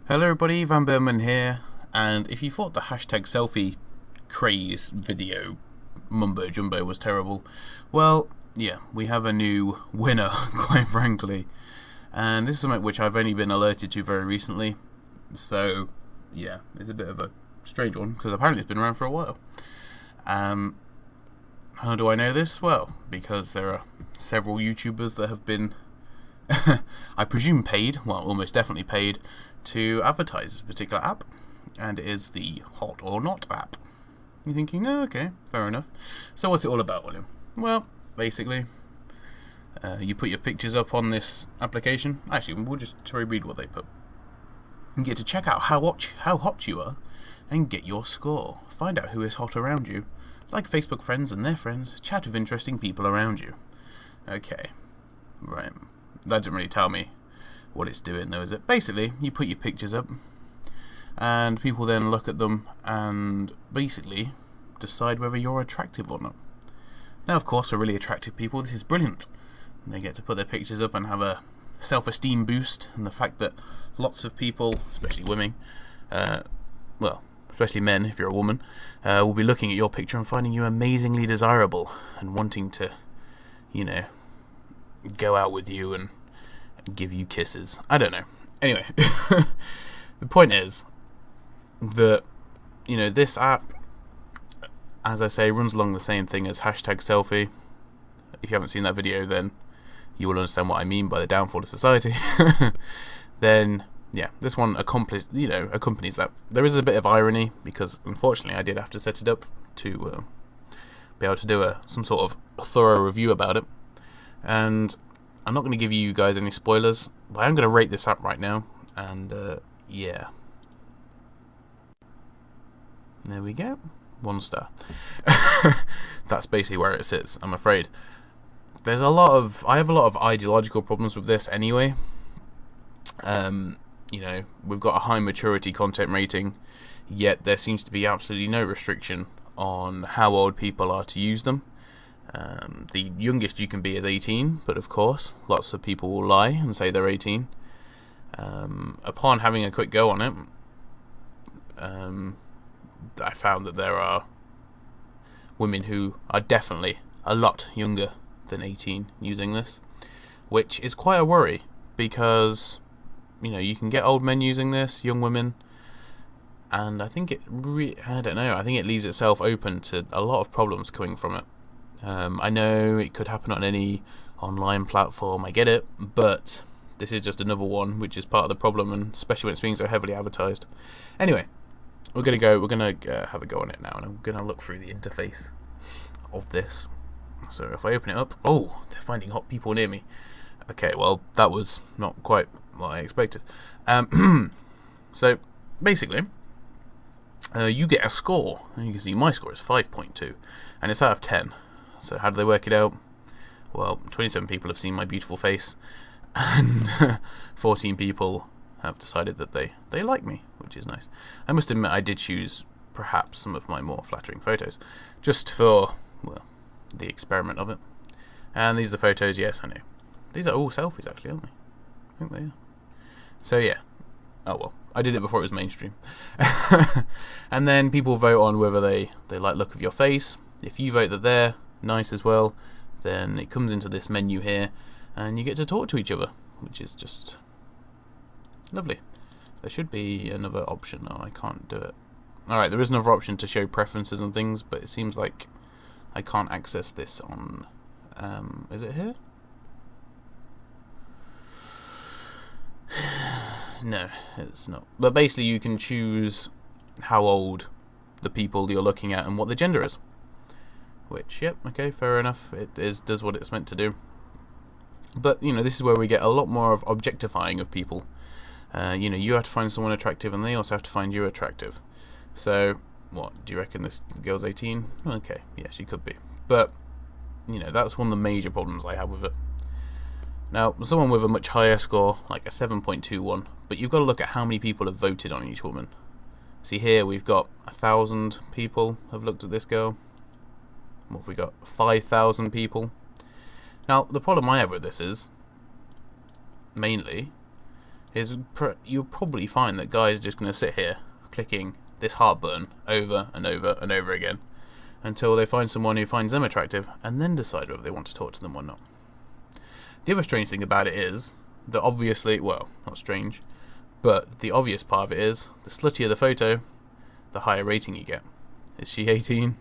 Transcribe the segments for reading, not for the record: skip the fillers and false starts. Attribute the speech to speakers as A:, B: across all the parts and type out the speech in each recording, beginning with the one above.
A: Hello everybody, vanburman here, and if you thought the hashtag selfie craze video mumbo jumbo was terrible, well, yeah, we have a new winner, quite frankly, and this is something which I've only been alerted to very recently, so yeah, it's a bit of a strange one, because apparently it's been around for a while. How do I know this? Well, because there are several YouTubers that have been I presume paid, well, almost definitely paid, to advertise this particular app, and it is the Hot or Not app. You're thinking, oh, okay, fair enough. So what's it all about, William? Well, basically, you put your pictures up on this application. Actually, we'll just try to read what they put. You get to check out how hot you are, and get your score. Find out who is hot around you. Like Facebook friends and their friends, chat with interesting people around you. Okay, right. That didn't really tell me what it's doing though, is it? Basically, you put your pictures up and people then look at them and basically decide whether you're attractive or not. Now, of course, for really attractive people, this is brilliant. They get to put their pictures up and have a self-esteem boost, and the fact that lots of people, especially women, well, especially men if you're a woman, will be looking at your picture and finding you amazingly desirable and wanting to, you know, go out with you and give you kisses. I don't know. Anyway, the point is that, you know, this app, as I say, runs along the same thing as hashtag selfie. If you haven't seen that video, then you will understand what I mean by the downfall of society. Then, yeah, this one accompanies that. There is a bit of irony because, unfortunately, I did have to set it up to be able to do some sort of thorough review about it. And I'm not going to give you guys any spoilers, but I'm going to rate this app right now. And yeah, there we go, 1 star. That's basically where it sits, I'm afraid. I have a lot of ideological problems with this anyway. You know, we've got a high maturity content rating, yet there seems to be absolutely no restriction on how old people are to use them. The youngest you can be is 18, but of course, lots of people will lie and say they're 18. Upon having a quick go on it, I found that there are women who are definitely a lot younger than 18 using this, which is quite a worry because, you know, you can get old men using this, young women, and I think I don't know, I think it leaves itself open to a lot of problems coming from it. I know it could happen on any online platform, I get it, but this is just another one which is part of the problem, and especially when it's being so heavily advertised. Anyway, we're gonna have a go on it now, and I'm gonna look through the interface of this. So if I open it up, oh, they're finding hot people near me. Okay, well, that was not quite what I expected. So basically, you get a score, and you can see my score is 5.2, and it's out of 10. So how do they work it out? Well, 27 people have seen my beautiful face, and 14 people have decided that they like me, which is nice. I must admit I did choose perhaps some of my more flattering photos, just for, well, the experiment of it. And these are the photos, yes, I know. These are all selfies, actually, aren't they? I think they are. So yeah. Oh well, I did it before it was mainstream. And then people vote on whether they like the look of your face. If you vote that they're nice as well, then it comes into this menu here, and you get to talk to each other, which is just lovely. There should be another option. No, I can't do it. Alright, there is another option to show preferences and things, but it seems like I can't access this on... is it here? No, it's not. But basically you can choose how old the people you're looking at and what the gender is. Which, yep, okay, fair enough. It does what it's meant to do. But, you know, this is where we get a lot more of objectifying of people. You know, you have to find someone attractive, and they also have to find you attractive. So, what, do you reckon this girl's 18? Okay, yeah, she could be. But, you know, that's one of the major problems I have with it. Now, someone with a much higher score, like a 7.21, but you've got to look at how many people have voted on each woman. See here, we've got 1,000 people have looked at this girl. What have we got? 5,000 people. Now, the problem I have with this is, mainly, you'll probably find that guys are just going to sit here clicking this heartburn over and over and over again until they find someone who finds them attractive and then decide whether they want to talk to them or not. The other strange thing about it is that obviously, well, not strange, but the obvious part of it is the sluttier the photo, the higher rating you get. Is she 18?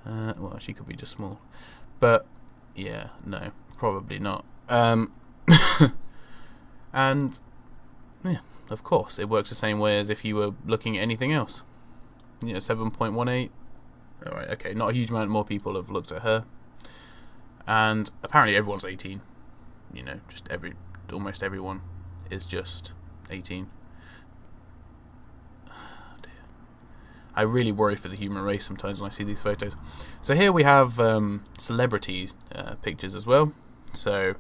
A: Well, she could be just small. But, yeah, no, probably not. And, yeah, of course, it works the same way as if you were looking at anything else. 7.18. Alright, okay, not a huge amount more people have looked at her. And apparently everyone's 18. Just almost everyone is just 18. I really worry for the human race sometimes when I see these photos. So here we have celebrity pictures as well. So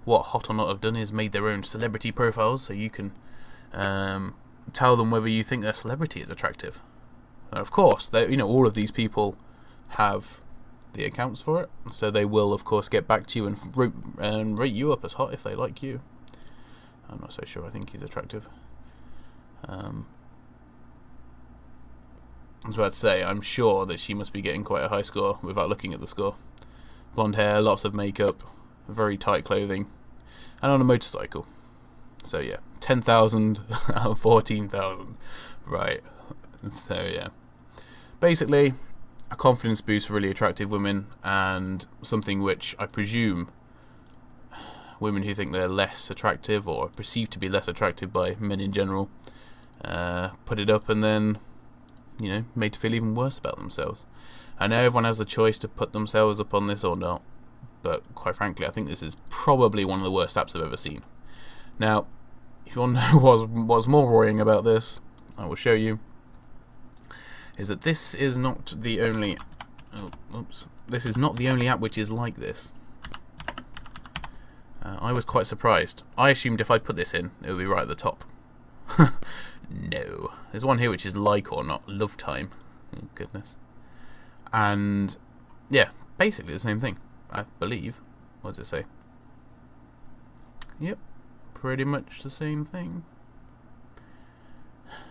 A: what Hot or Not have done is made their own celebrity profiles, so you can tell them whether you think their celebrity is attractive. And of course, all of these people have the accounts for it, so they will of course get back to you and rate you up as hot if they like you. I'm not so sure. I think he's attractive. I was about to say, I'm sure that she must be getting quite a high score without looking at the score. Blonde hair, lots of makeup, very tight clothing, and on a motorcycle. So yeah, 10,000 out of 14,000. Right. So yeah. Basically, a confidence boost for really attractive women, and something which I presume women who think they're less attractive or perceived to be less attractive by men in general put it up and then made to feel even worse about themselves. I know everyone has the choice to put themselves up on this or not, but quite frankly I think this is probably one of the worst apps I've ever seen. Now, if you want to know what's more worrying about this, I will show you, is that this is not the only this is not the only app which is like this. I was quite surprised. I assumed if I put this in, it would be right at the top. No. There's one here which is Like or Not, Love Time. Oh, goodness. And, yeah, basically the same thing, I believe. What does it say? Yep, pretty much the same thing.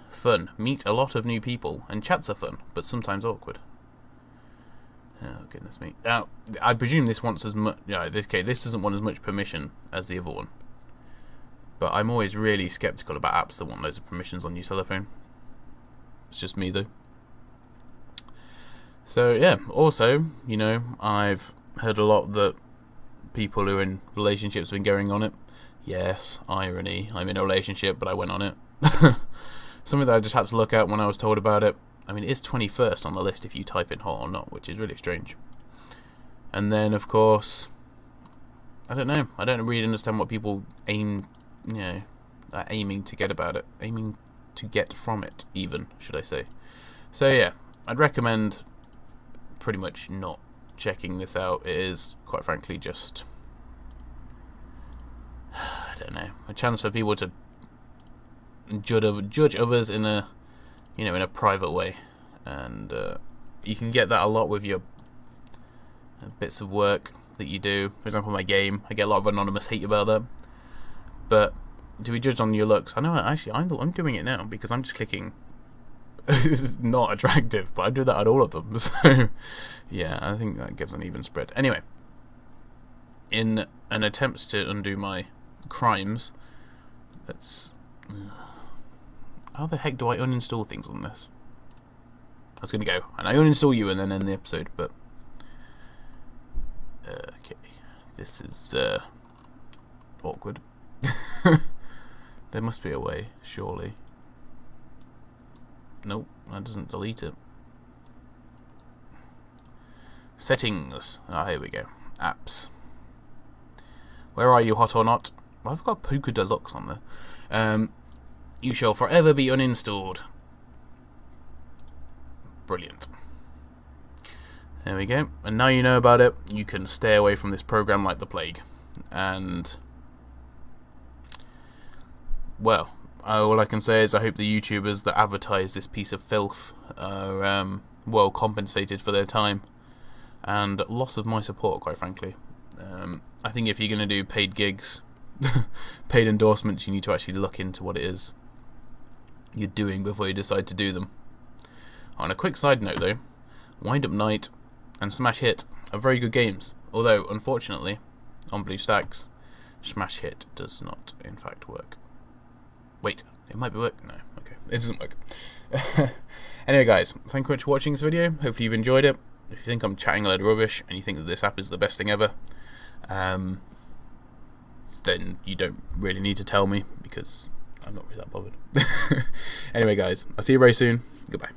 A: Fun. Meet a lot of new people, and chats are fun, but sometimes awkward. Oh, goodness me. Now, I presume this wants as much... this doesn't want as much permission as the other one. But I'm always really sceptical about apps that want loads of permissions on your telephone. It's just me, though. So, yeah. Also, I've heard a lot that people who are in relationships have been going on it. Yes, irony. I'm in a relationship, but I went on it. Something that I just had to look at when I was told about it. I mean, it is 21st on the list if you type in Hot or Not, which is really strange. And then, of course, I don't know. I don't really understand what people are aiming to get about it. Aiming to get from it, even, should I say. So, yeah, I'd recommend pretty much not checking this out. It is, quite frankly, just... I don't know. A chance for people to judge others in a in a private way, and you can get that a lot with your bits of work that you do. For example, my game, I get a lot of anonymous hate about them. But to be judged on your looks, I know actually I'm doing it now because I'm just clicking this is not attractive, but I do that on all of them. So yeah, I think that gives an even spread. Anyway, in an attempt to undo my crimes, let's... how the heck do I uninstall things on this? I was going to go, and I uninstall you and then end the episode, but... okay, this is awkward. There must be a way, surely. Nope, that doesn't delete it. Settings. Ah, here we go. Apps. Where are you, Hot or Not? Well, I've got Puka Deluxe on there. You shall forever be uninstalled. Brilliant. There we go. And now you know about it, you can stay away from this program like the plague. And... well, all I can say is I hope the YouTubers that advertise this piece of filth are well compensated for their time and loss of my support, quite frankly. I think if you're going to do paid gigs, paid endorsements, you need to actually look into what it is you're doing before you decide to do them. On a quick side note though, Wind Up Night and Smash Hit are very good games, although unfortunately on BlueStacks Smash Hit does not in fact work. Wait, it might be work? No, okay, it doesn't work. Anyway guys, thank you very much for watching this video. Hopefully you've enjoyed it. If you think I'm chatting a load of rubbish and you think that this app is the best thing ever, then you don't really need to tell me, because I'm not really that bothered. Anyway guys, I'll see you very soon. Goodbye.